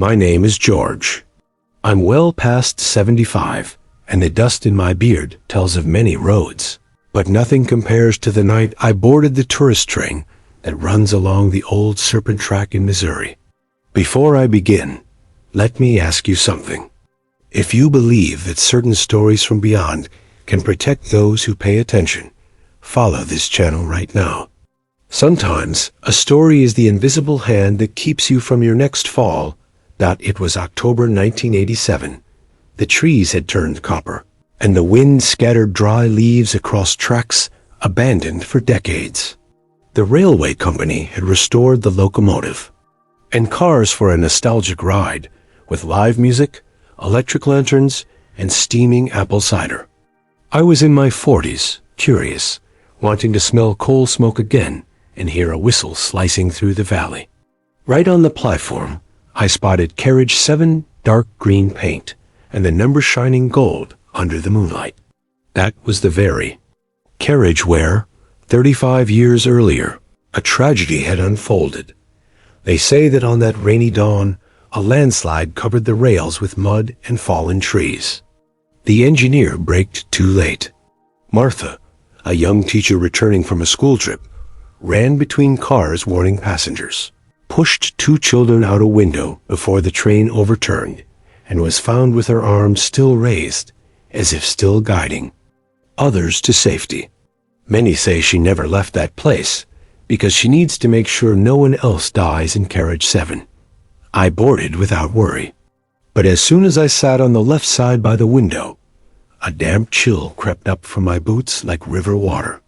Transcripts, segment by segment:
My name is George. I'm well past 75, and the dust in my beard tells of many roads. But nothing compares to the night I boarded the tourist train that runs along the old Serpent Track in Missouri. Before I begin, let me ask you something. If you believe that certain stories from beyond can protect those who pay attention, follow this channel right now. Sometimes a story is the invisible hand that keeps you from your next fall. It was October 1987. The trees had turned copper, and the wind scattered dry leaves across tracks abandoned for decades. The railway company had restored the locomotive, and cars for a nostalgic ride with live music, electric lanterns, and steaming apple cider. I was in my 40s, curious, wanting to smell coal smoke again and hear a whistle slicing through the valley. Right on the platform, I spotted Carriage 7 dark green paint and the number shining gold under the moonlight. That was the very carriage where, 35 years earlier, a tragedy had unfolded. They say that on that rainy dawn, a landslide covered the rails with mud and fallen trees. The engineer braked too late. Martha, a young teacher returning from a school trip, ran between cars warning passengers, pushed two children out a window before the train overturned, and was found with her arms still raised, as if still guiding others to safety. Many say she never left that place because she needs to make sure no one else dies in Carriage 7. I boarded without worry. But as soon as I sat on the left side by the window, a damp chill crept up from my boots like river water.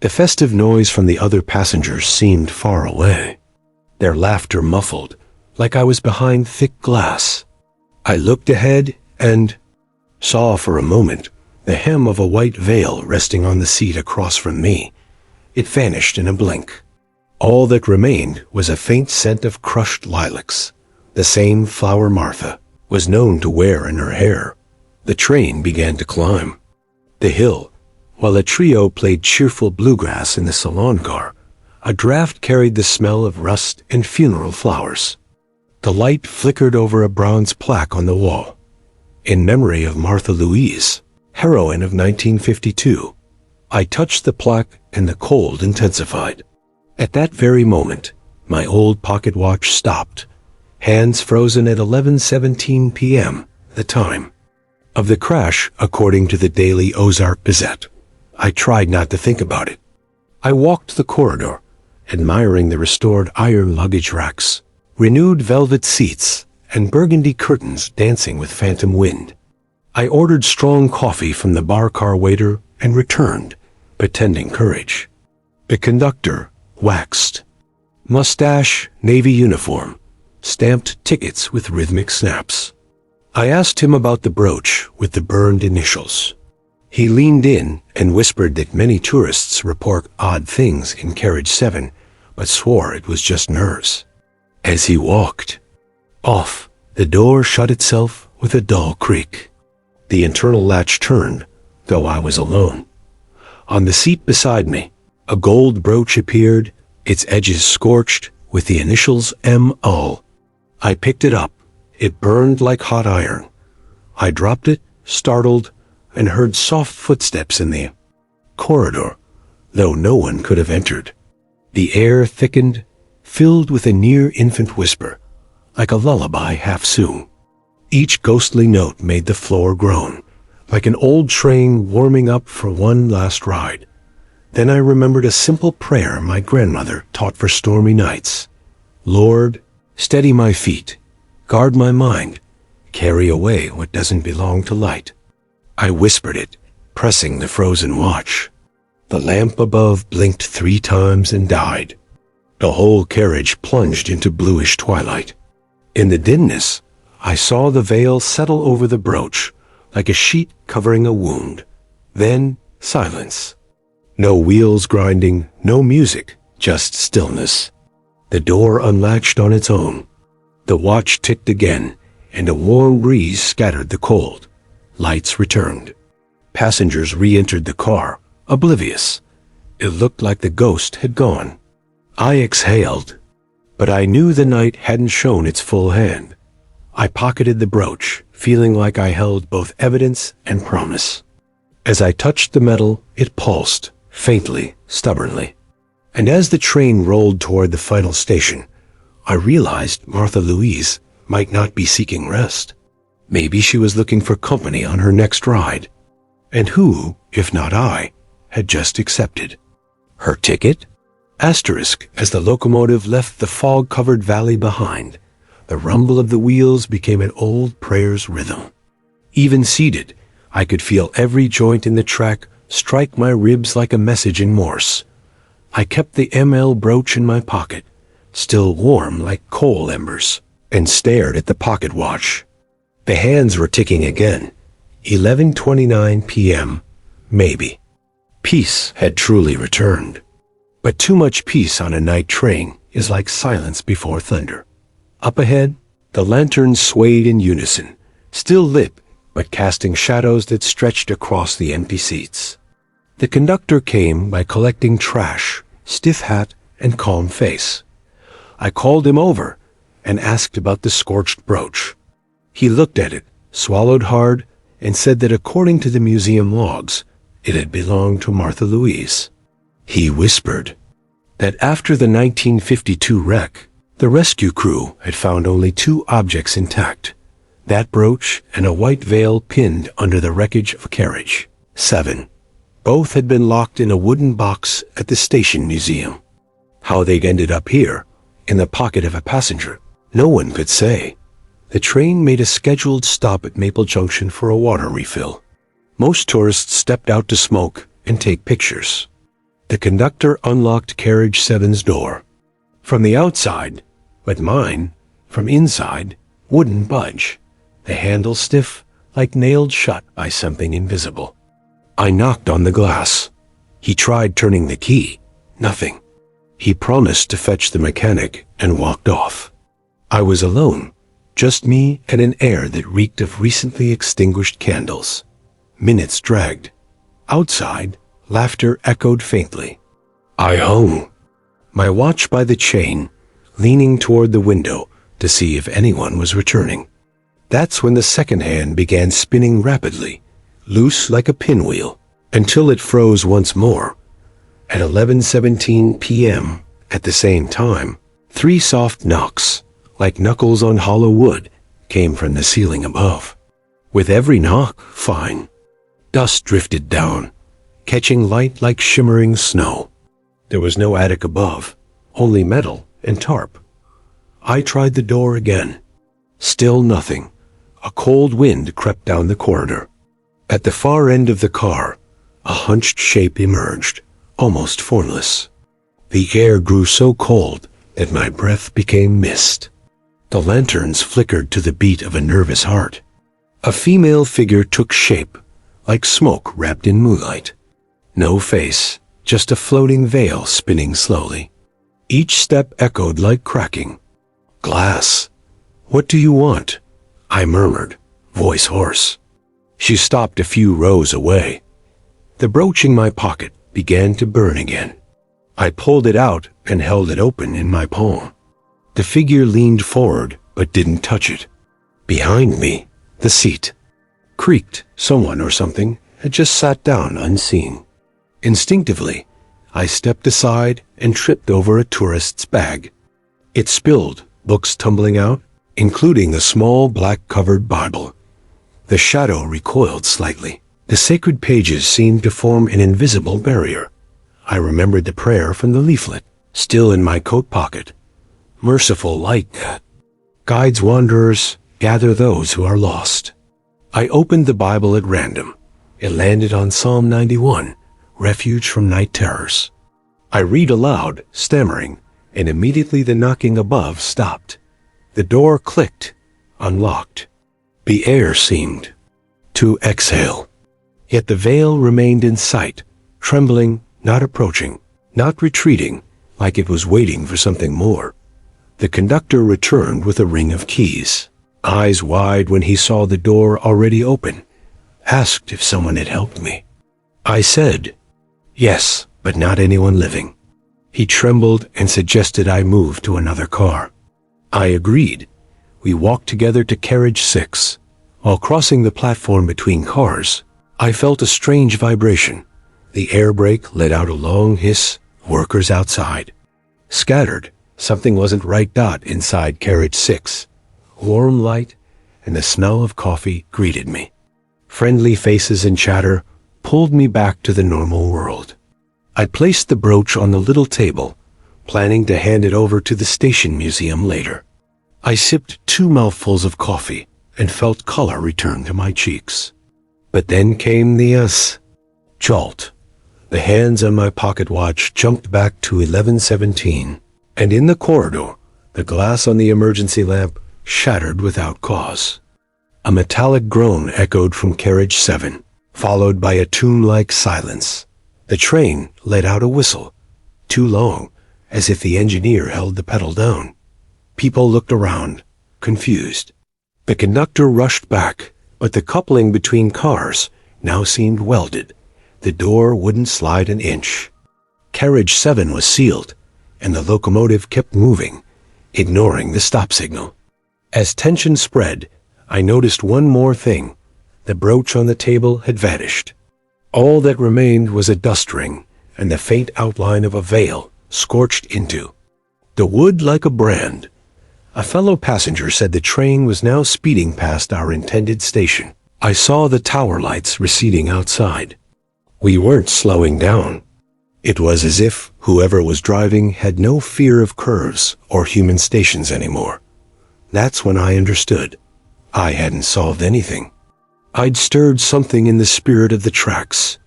The festive noise from the other passengers seemed far away, their laughter muffled, like I was behind thick glass. I looked ahead and saw for a moment the hem of a white veil resting on the seat across from me. It vanished in a blink. All that remained was a faint scent of crushed lilacs, the same flower Martha was known to wear in her hair. The train began to climb the hill, while a trio played cheerful bluegrass in the salon car. A draft carried the smell of rust and funeral flowers. The light flickered over a bronze plaque on the wall, in memory of Martha Louise, heroine of 1952. I touched the plaque and the cold intensified. At that very moment, my old pocket watch stopped, hands frozen at 11:17 p.m., the time of the crash according to the Daily Ozark Gazette. I tried not to think about it. I walked the corridor, admiring the restored iron luggage racks, renewed velvet seats, and burgundy curtains dancing with phantom wind. I ordered strong coffee from the bar car waiter and returned, pretending courage. The conductor waxed. Mustache, navy uniform, stamped tickets with rhythmic snaps. I asked him about the brooch with the burned initials. He leaned in and whispered that many tourists report odd things in Carriage 7, but swore it was just nerves. As he walked off, the door shut itself with a dull creak. The internal latch turned, though I was alone. On the seat beside me, a gold brooch appeared, its edges scorched with the initials M.O. I picked it up. It burned like hot iron. I dropped it, startled, and heard soft footsteps in the corridor, though no one could have entered. The air thickened, filled with a near-infant whisper, like a lullaby half-sung. Each ghostly note made the floor groan, like an old train warming up for one last ride. Then I remembered a simple prayer my grandmother taught for stormy nights. Lord, steady my feet, guard my mind, carry away what doesn't belong to light. I whispered it, pressing the frozen watch. The lamp above blinked 3 times and died. The whole carriage plunged into bluish twilight. In the dimness, I saw the veil settle over the brooch, like a sheet covering a wound. Then silence. No wheels grinding, no music, just stillness. The door unlatched on its own. The watch ticked again, and a warm breeze scattered the cold. Lights returned. Passengers re-entered the car, oblivious. It looked like the ghost had gone. I exhaled, but I knew the night hadn't shown its full hand. I pocketed the brooch, feeling like I held both evidence and promise. As I touched the metal, it pulsed, faintly, stubbornly. And as the train rolled toward the final station, I realized Martha Louise might not be seeking rest. Maybe she was looking for company on her next ride. And who, if not I, had just accepted? Her ticket? Asterisk, as the locomotive left the fog-covered valley behind, the rumble of the wheels became an old prayer's rhythm. Even seated, I could feel every joint in the track strike my ribs like a message in Morse. I kept the ML brooch in my pocket, still warm like coal embers, and stared at the pocket watch. The hands were ticking again. 11:29 p.m., maybe. Peace had truly returned. But too much peace on a night train is like silence before thunder. Up ahead, the lanterns swayed in unison, still lit, but casting shadows that stretched across the empty seats. The conductor came by collecting trash, stiff hat, and calm face. I called him over and asked about the scorched brooch. He looked at it, swallowed hard, and said that according to the museum logs, it had belonged to Martha Louise. He whispered that after the 1952 wreck, the rescue crew had found only 2 objects intact, that brooch and a white veil pinned under the wreckage of Carriage. 7. Both had been locked in a wooden box at the station museum. How they'd ended up here, in the pocket of a passenger, no one could say. The train made a scheduled stop at Maple Junction for a water refill. Most tourists stepped out to smoke and take pictures. The conductor unlocked Carriage 7's door. From the outside, but mine, from inside, wouldn't budge, the handle stiff, like nailed shut by something invisible. I knocked on the glass. He tried turning the key. Nothing. He promised to fetch the mechanic and walked off. I was alone, just me and an air that reeked of recently extinguished candles. Minutes dragged. Outside, laughter echoed faintly. I hung, my watch by the chain, leaning toward the window to see if anyone was returning. That's when the second hand began spinning rapidly, loose like a pinwheel, until it froze once more. At 11:17 p.m., at the same time, 3 soft knocks, like knuckles on hollow wood, came from the ceiling above. With every knock, fine. Dust drifted down, catching light like shimmering snow. There was no attic above, only metal and tarp. I tried the door again. Still nothing. A cold wind crept down the corridor. At the far end of the car, a hunched shape emerged, almost formless. The air grew so cold that my breath became mist. The lanterns flickered to the beat of a nervous heart. A female figure took shape, like smoke wrapped in moonlight. No face, just a floating veil spinning slowly. Each step echoed like cracking. Glass. What do you want? I murmured, voice hoarse. She stopped a few rows away. The brooch in my pocket began to burn again. I pulled it out and held it open in my palm. The figure leaned forward but didn't touch it. Behind me, the seat creaked. Someone or something had just sat down unseen. Instinctively, I stepped aside and tripped over a tourist's bag. It spilled, books tumbling out, including the small black-covered Bible. The shadow recoiled slightly. The sacred pages seemed to form an invisible barrier. I remembered the prayer from the leaflet, still in my coat pocket. Merciful light that guides wanderers, gather those who are lost. I opened the Bible at random. It landed on Psalm 91, Refuge from Night Terrors. I read aloud, stammering, and immediately the knocking above stopped. The door clicked, unlocked. The air seemed to exhale. Yet the veil remained in sight, trembling, not approaching, not retreating, like it was waiting for something more. The conductor returned with a ring of keys, eyes wide when he saw the door already open, asked if someone had helped me. I said, yes, but not anyone living. He trembled and suggested I move to another car. I agreed. we walked together to Carriage 6. While crossing the platform between cars, I felt a strange vibration. The air brake let out a long hiss. Workers outside. Scattered. Something wasn't right. Inside Carriage 6. Warm light and the smell of coffee greeted me. Friendly faces and chatter pulled me back to the normal world. I placed the brooch on the little table, planning to hand it over to the station museum later. I sipped 2 mouthfuls of coffee and felt color return to my cheeks. But then came the jolt. The hands on my pocket watch jumped back to 11:17, and in the corridor, the glass on the emergency lamp shattered without cause. A metallic groan echoed from Carriage 7, followed by a tomb-like silence. The train let out a whistle, too long, as if the engineer held the pedal down. People looked around, confused. The conductor rushed back, but the coupling between cars now seemed welded. The door wouldn't slide an inch. Carriage 7 was sealed, and the locomotive kept moving, ignoring the stop signal. As tension spread, I noticed one more thing. The brooch on the table had vanished. All that remained was a dust ring and the faint outline of a veil scorched into the wood like a brand. A fellow passenger said the train was now speeding past our intended station. I saw the tower lights receding outside. We weren't slowing down. It was as if whoever was driving had no fear of curves or human stations anymore. That's when I understood. I hadn't solved anything. I'd stirred something in the spirit of the tracks,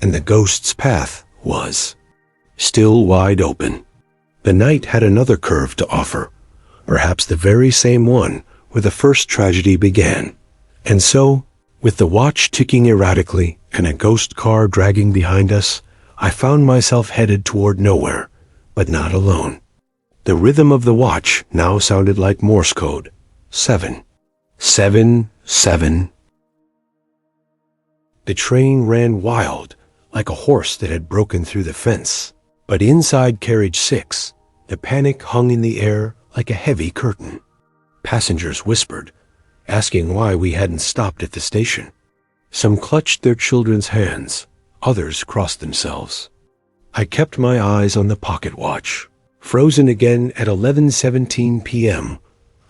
and the ghost's path was still wide open. The night had another curve to offer, perhaps the very same one where the first tragedy began. And so, with the watch ticking erratically and a ghost car dragging behind us, I found myself headed toward nowhere, but not alone. The rhythm of the watch now sounded like Morse code. 7, 7, 7. The train ran wild, like a horse that had broken through the fence. But inside Carriage 6, the panic hung in the air like a heavy curtain. Passengers whispered, asking why we hadn't stopped at the station. Some clutched their children's hands, others crossed themselves. I kept my eyes on the pocket watch. Frozen again at 11:17 p.m.,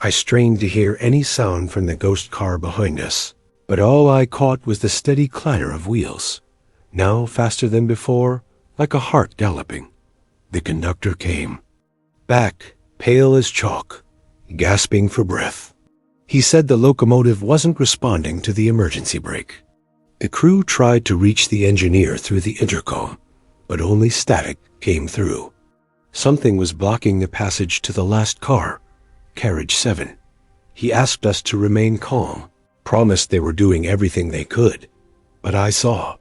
I strained to hear any sound from the ghost car behind us, but all I caught was the steady clatter of wheels, now faster than before, like a heart galloping. The conductor came, back, pale as chalk, gasping for breath. He said the locomotive wasn't responding to the emergency brake. The crew tried to reach the engineer through the intercom, but only static came through. Something was blocking the passage to the last car, Carriage 7. He asked us to remain calm, promised they were doing everything they could. But I saw,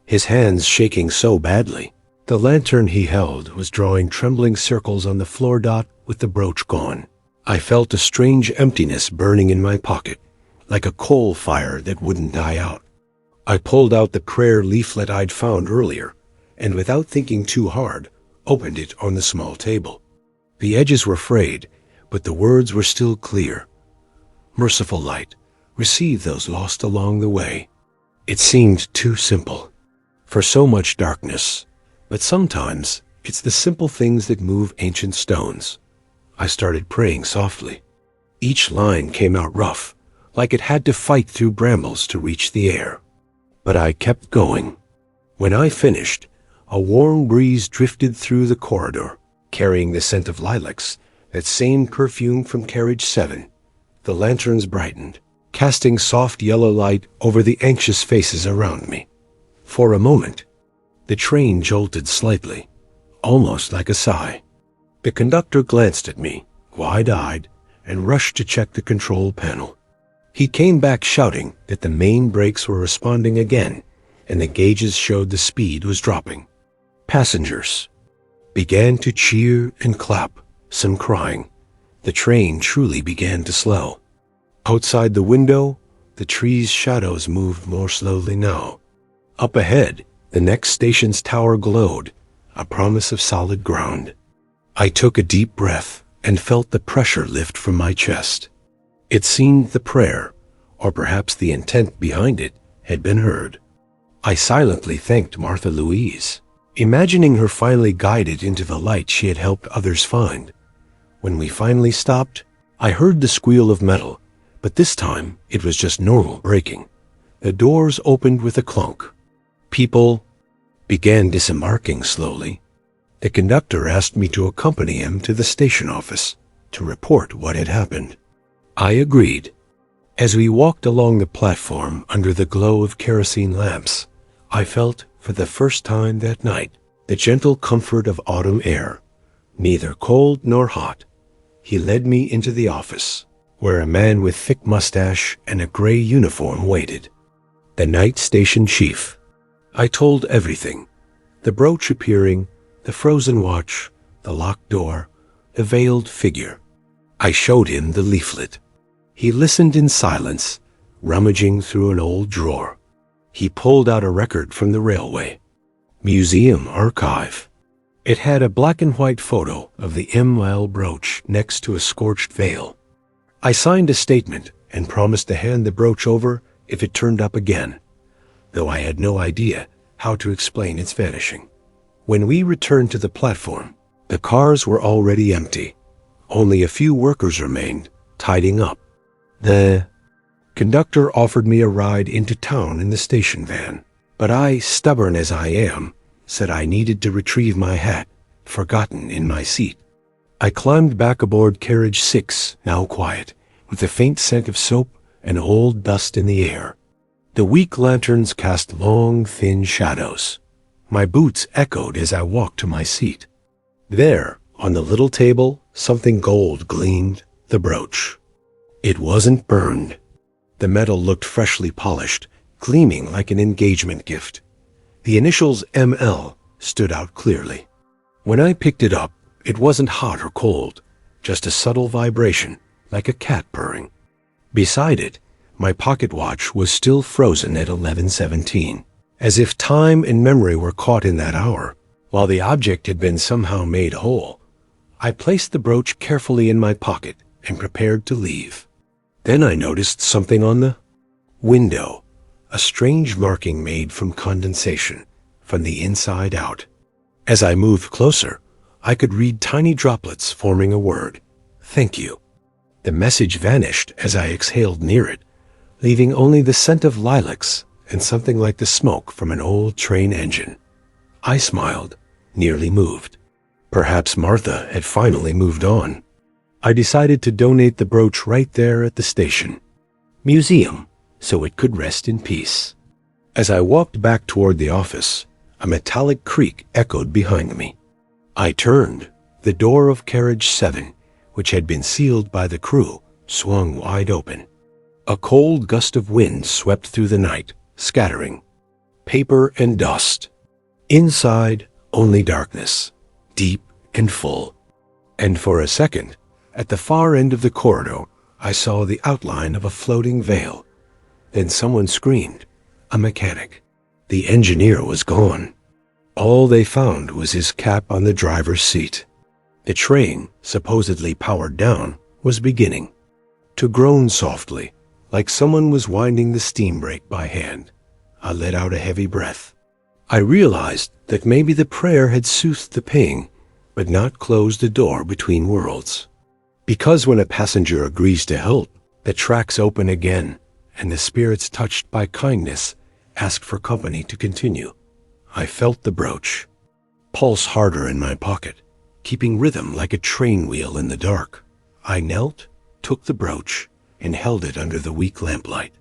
his hands shaking so badly. The lantern he held was drawing trembling circles on the floor with the brooch gone. I felt a strange emptiness burning in my pocket, like a coal fire that wouldn't die out. I pulled out the prayer leaflet I'd found earlier, and without thinking too hard, opened it on the small table. The edges were frayed, but the words were still clear. Merciful light, receive those lost along the way. It seemed too simple, for so much darkness, but sometimes it's the simple things that move ancient stones. I started praying softly. Each line came out rough, like it had to fight through brambles to reach the air. But I kept going. When I finished, a warm breeze drifted through the corridor, carrying the scent of lilacs, that same perfume from Carriage 7. The lanterns brightened, casting soft yellow light over the anxious faces around me. For a moment, the train jolted slightly, almost like a sigh. The conductor glanced at me, wide-eyed, and rushed to check the control panel. He came back shouting that the main brakes were responding again, and the gauges showed the speed was dropping. Passengers began to cheer and clap, some crying. The train truly began to slow. Outside the window, the trees' shadows moved more slowly now. Up ahead, the next station's tower glowed, a promise of solid ground. I took a deep breath and felt the pressure lift from my chest. It seemed the prayer, or perhaps the intent behind it, had been heard. I silently thanked Martha Louise, imagining her finally guided into the light she had helped others find. When we finally stopped, I heard the squeal of metal, but this time it was just normal breaking. The doors opened with a clunk. People began disembarking slowly. The conductor asked me to accompany him to the station office to report what had happened. I agreed. As we walked along the platform under the glow of kerosene lamps, I felt, for the first time that night, the gentle comfort of autumn air, neither cold nor hot. He led me into the office, where a man with thick mustache and a gray uniform waited. The night station chief. I told everything. The brooch appearing, the frozen watch, the locked door, the veiled figure. I showed him the leaflet. He listened in silence, rummaging through an old drawer. He pulled out a record from the railway. Museum archive. It had a black and white photo of the M.L. brooch next to a scorched veil. I signed a statement and promised to hand the brooch over if it turned up again, though I had no idea how to explain its vanishing. When we returned to the platform, the cars were already empty. Only a few workers remained, tidying up. The conductor offered me a ride into town in the station van, but I, stubborn as I am, said I needed to retrieve my hat, forgotten in my seat. I climbed back aboard Carriage 6, now quiet, with a faint scent of soap and old dust in the air. The weak lanterns cast long, thin shadows. My boots echoed as I walked to my seat. There, on the little table, something gold gleamed, the brooch. It wasn't burned. The metal looked freshly polished, gleaming like an engagement gift. The initials M.L. stood out clearly. When I picked it up, it wasn't hot or cold, just a subtle vibration, like a cat purring. Beside it, my pocket watch was still frozen at 11:17, as if time and memory were caught in that hour, while the object had been somehow made whole. I placed the brooch carefully in my pocket and prepared to leave. Then I noticed something on the window, a strange marking made from condensation, from the inside out. As I moved closer, I could read tiny droplets forming a word, "Thank you." The message vanished as I exhaled near it, leaving only the scent of lilacs and something like the smoke from an old train engine. I smiled, nearly moved. Perhaps Martha had finally moved on. I decided to donate the brooch right there at the station museum so it could rest in peace. As I walked back toward the office, a metallic creak echoed behind me. I turned. The door of Carriage 7, which had been sealed by the crew, swung wide open. A cold gust of wind swept through the night, scattering paper and dust. Inside, only darkness, deep and full. And for a second, at the far end of the corridor, I saw the outline of a floating veil. Then someone screamed, a mechanic. The engineer was gone. All they found was his cap on the driver's seat. The train, supposedly powered down, was beginning to groan softly, like someone was winding the steam brake by hand. I let out a heavy breath. I realized that maybe the prayer had soothed the pain, but not closed the door between worlds. Because when a passenger agrees to help, the tracks open again, and the spirits touched by kindness ask for company to continue. I felt the brooch, pulse harder in my pocket, keeping rhythm like a train wheel in the dark. I knelt, took the brooch, and held it under the weak lamplight.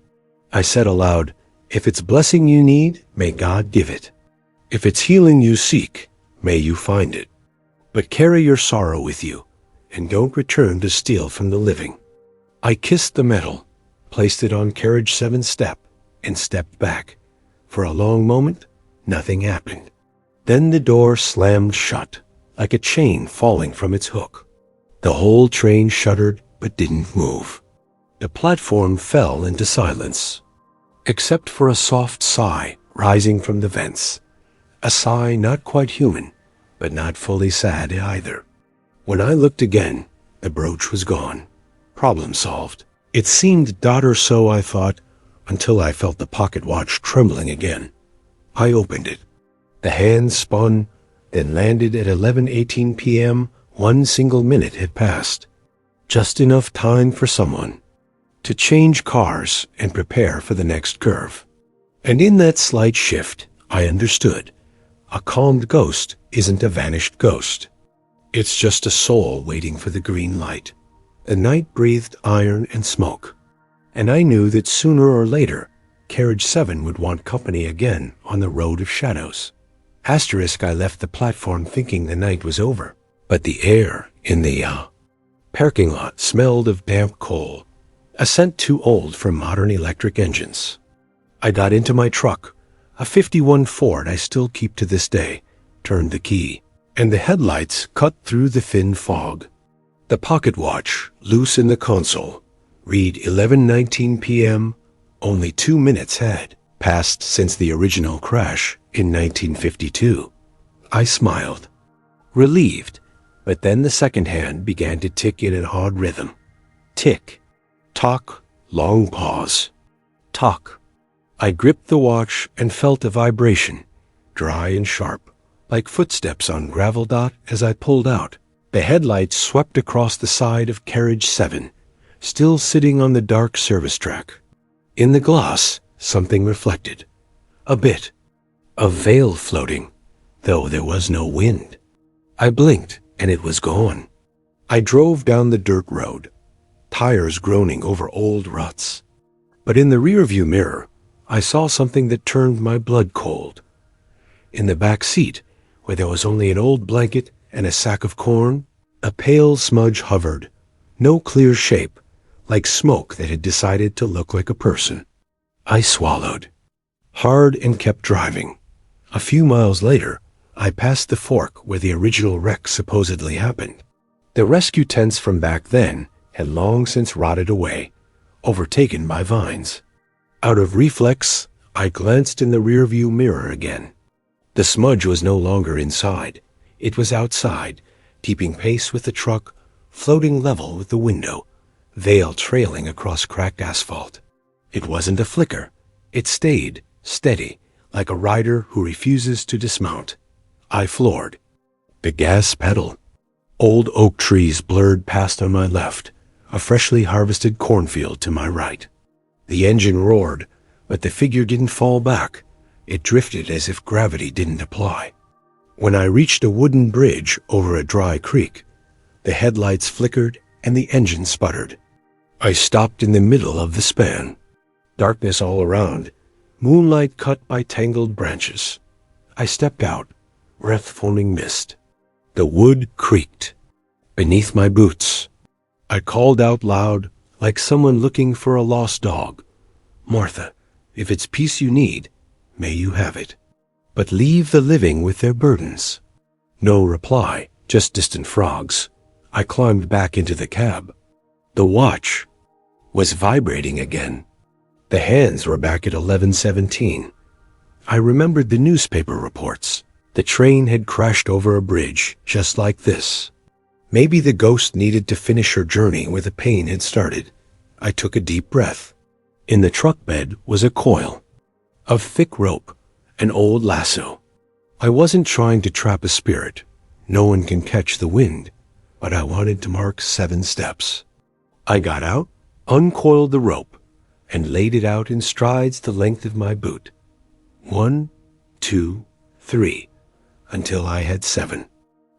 I said aloud, "If it's blessing you need, may God give it. If it's healing you seek, may you find it. But carry your sorrow with you, and don't return to steal from the living." I kissed the metal, placed it on Carriage 7's step, and stepped back. For a long moment, nothing happened. Then the door slammed shut, like a chain falling from its hook. The whole train shuddered but didn't move. The platform fell into silence, except for a soft sigh rising from the vents. A sigh not quite human, but not fully sad either. When I looked again, the brooch was gone. Problem solved. It seemed a dot or so, I thought, until I felt the pocket watch trembling again. I opened it. The hands spun, then landed at 11:18 p.m. One single minute had passed. Just enough time for someone to change cars and prepare for the next curve. And in that slight shift, I understood. A calmed ghost isn't a vanished ghost. It's just a soul waiting for the green light. The night breathed iron and smoke, and I knew that sooner or later, Carriage 7 would want company again on the road of shadows. Asterisk, I left the platform thinking the night was over, but the air in the parking lot smelled of damp coal, a scent too old for modern electric engines. I got into my truck, a '51 Ford I still keep to this day, turned the key, and the headlights cut through the thin fog. The pocket watch, loose in the console, read 11:19 p.m. Only 2 minutes had passed since the original crash in 1952. I smiled, relieved, but then the second hand began to tick in an odd rhythm. Tick, tock, long pause, tock. I gripped the watch and felt a vibration, dry and sharp, like footsteps on gravel dot as I pulled out. The headlights swept across the side of Carriage 7, still sitting on the dark service track. In the glass, something reflected. A bit. A veil floating, though there was no wind. I blinked, and it was gone. I drove down the dirt road, tires groaning over old ruts. But in the rearview mirror, I saw something that turned my blood cold. In the back seat, where there was only an old blanket and a sack of corn, a pale smudge hovered, no clear shape, like smoke that had decided to look like a person. I swallowed hard and kept driving. A few miles later, I passed the fork where the original wreck supposedly happened. The rescue tents from back then had long since rotted away, overtaken by vines. Out of reflex, I glanced in the rearview mirror again. The smudge was no longer inside. It was outside, keeping pace with the truck, floating level with the window, veil trailing across cracked asphalt. It wasn't a flicker. It stayed, steady, like a rider who refuses to dismount. I floored. The gas pedal. Old oak trees blurred past on my left, a freshly harvested cornfield to my right. The engine roared, but the figure didn't fall back. It drifted as if gravity didn't apply. When I reached a wooden bridge over a dry creek, the headlights flickered and the engine sputtered. I stopped in the middle of the span. Darkness all around, moonlight cut by tangled branches. I stepped out, breath-phoning mist. The wood creaked beneath my boots. I called out loud, like someone looking for a lost dog. Martha, if it's peace you need, may you have it. But leave the living with their burdens. No reply, just distant frogs. I climbed back into the cab. The watch was vibrating again. The hands were back at 11:17. I remembered the newspaper reports. The train had crashed over a bridge, just like this. Maybe the ghost needed to finish her journey where the pain had started. I took a deep breath. In the truck bed was a coil of thick rope, an old lasso. I wasn't trying to trap a spirit. No one can catch the wind, but I wanted to mark 7 steps. I got out, uncoiled the rope, and laid it out in strides the length of my boot. 1, 2, 3, until I had 7.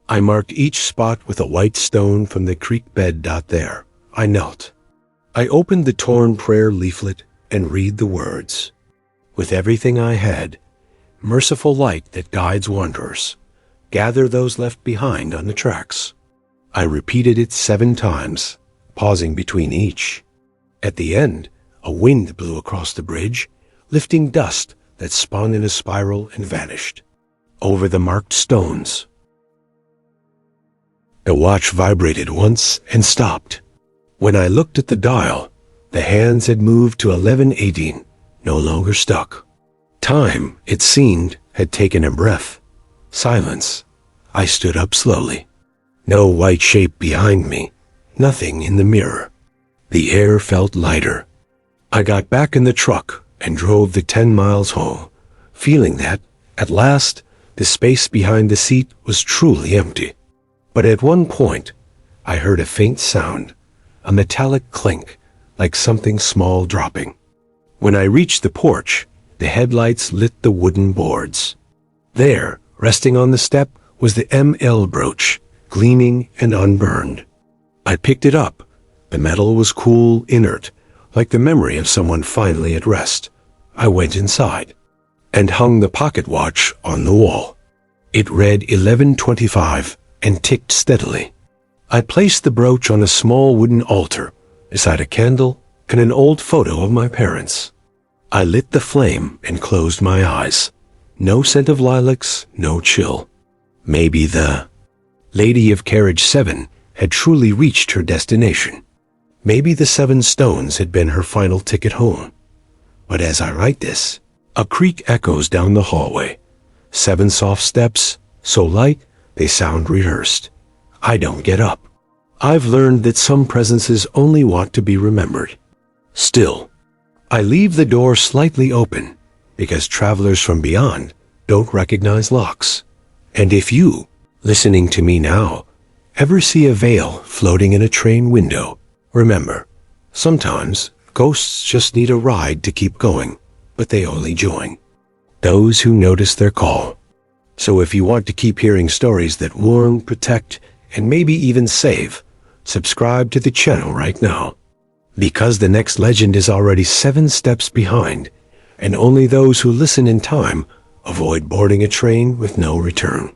I marked each spot with a white stone from the creek bed dot there. I knelt. I opened the torn prayer leaflet and read the words. With everything I had, merciful light that guides wanderers, gather those left behind on the tracks. I repeated it 7 times, pausing between each. At the end, a wind blew across the bridge, lifting dust that spun in a spiral and vanished. Over the marked stones. The watch vibrated once and stopped. When I looked at the dial, the hands had moved to 11:18, no longer stuck. Time, it seemed, had taken a breath. Silence. I stood up slowly. No white shape behind me, nothing in the mirror. The air felt lighter. I got back in the truck and drove the 10 miles home, feeling that, at last, the space behind the seat was truly empty. But at one point, I heard a faint sound, a metallic clink, like something small dropping. When I reached the porch, the headlights lit the wooden boards. There, resting on the step, was the ML brooch, gleaming and unburned. I picked it up. The metal was cool, inert, like the memory of someone finally at rest. I went inside and hung the pocket watch on the wall. It read 11:25 and ticked steadily. I placed the brooch on a small wooden altar beside a candle and an old photo of my parents. I lit the flame and closed my eyes. No scent of lilacs, no chill. Maybe the Lady of Carriage 7 had truly reached her destination. Maybe the 7 stones had been her final ticket home. But as I write this, a creak echoes down the hallway. 7 soft steps, so light they sound rehearsed. I don't get up. I've learned that some presences only want to be remembered. Still, I leave the door slightly open because travelers from beyond don't recognize locks. And if you, listening to me now, ever see a veil floating in a train window, remember, sometimes ghosts just need a ride to keep going, but they only join those who notice their call. So if you want to keep hearing stories that warn, protect, and maybe even save, subscribe to the channel right now. Because the next legend is already 7 steps behind, and only those who listen in time avoid boarding a train with no return.